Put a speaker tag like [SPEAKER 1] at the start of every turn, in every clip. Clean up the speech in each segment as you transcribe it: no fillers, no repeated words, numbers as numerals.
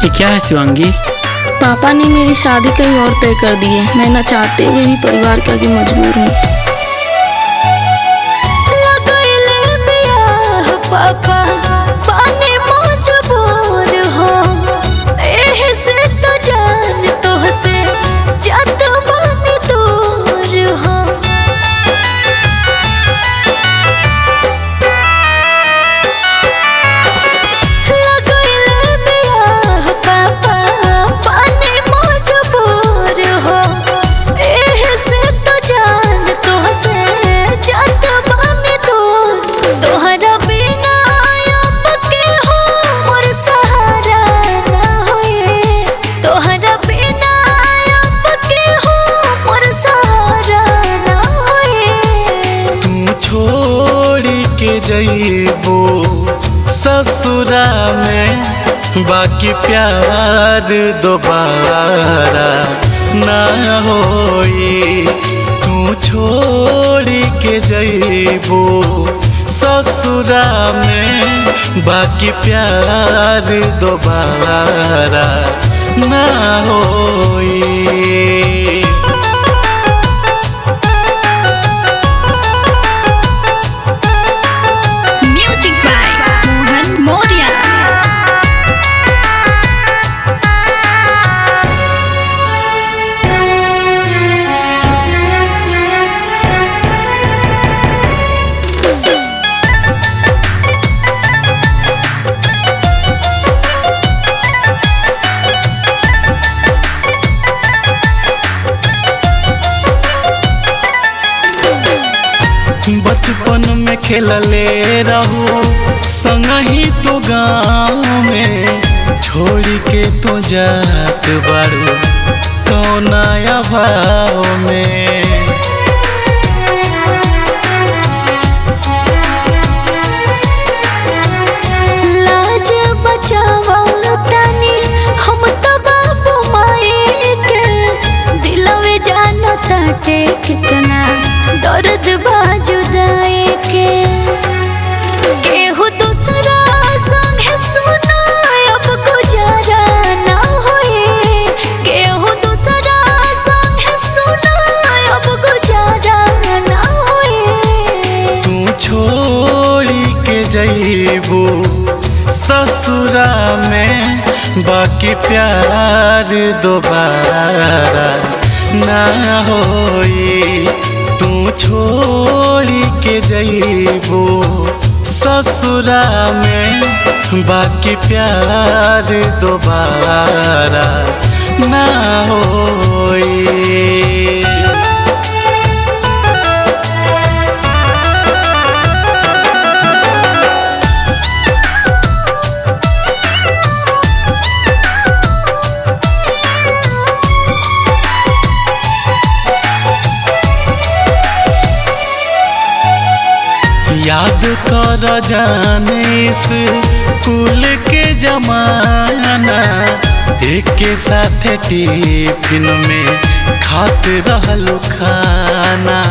[SPEAKER 1] ये क्या है शिवांगी?
[SPEAKER 2] पापा ने मेरी शादी कहीं और तय कर दी है। मैं न चाहते हुए भी परिवार के आगे मजबूर हूँ। पापा पाने मजबूर हो, एहे से तो जान तो से जत बन दूर हो।
[SPEAKER 3] जइबो ससुरा में बाकी प्यार दोबारा ना होई। तू छोड़ी के जइबो ससुरा में बाकी प्यार दोबारा ना होई। बचपन में खेलले रहू संगही तो गाँव में, छोड़ के तो जात बारू कौनाया भाव में।
[SPEAKER 2] लाज बचावा तानी हम तो बाबू माई के, दिलवे जानो ताटे कितना दर्द बाजुदाई के। केहू दूसरा संगे सुना अब गुजारा ना होए, केहू दूसरा संगे सुना अब गुजारा ना होए।
[SPEAKER 3] तू छोड़ी के जइबो ससुरा में बाकी प्यार दोबारा ना होई। तू छोड़ी के जइबो ससुरा में बाकी प्यार दोबारा ना होई। याद कर जाने स्कूल के जमाना, एक साथ टिफिन में खात रहलू खाना।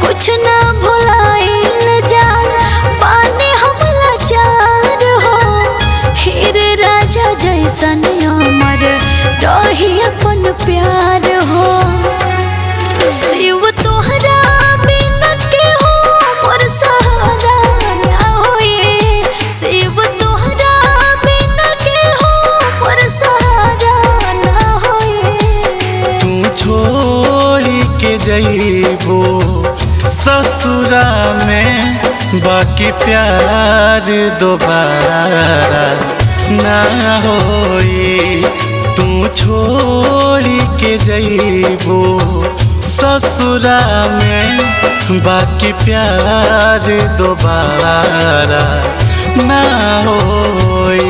[SPEAKER 2] कुछ ना भुलाइल जान पानी हम लाचार हो, हीर राजा जैसन अमर रही अपन प्यार हो। शिव तोहरा बिना के हो मोर सहारा ना होए, शिव तोहरा बिना के हो मोर सहारा ना होए।
[SPEAKER 3] तू छोड़ी के जइबो ससुरा में बाकी प्यार दोबारा ना होई। तू छोड़ी के जइबो ससुरा में बाकी प्यार दोबारा ना होई।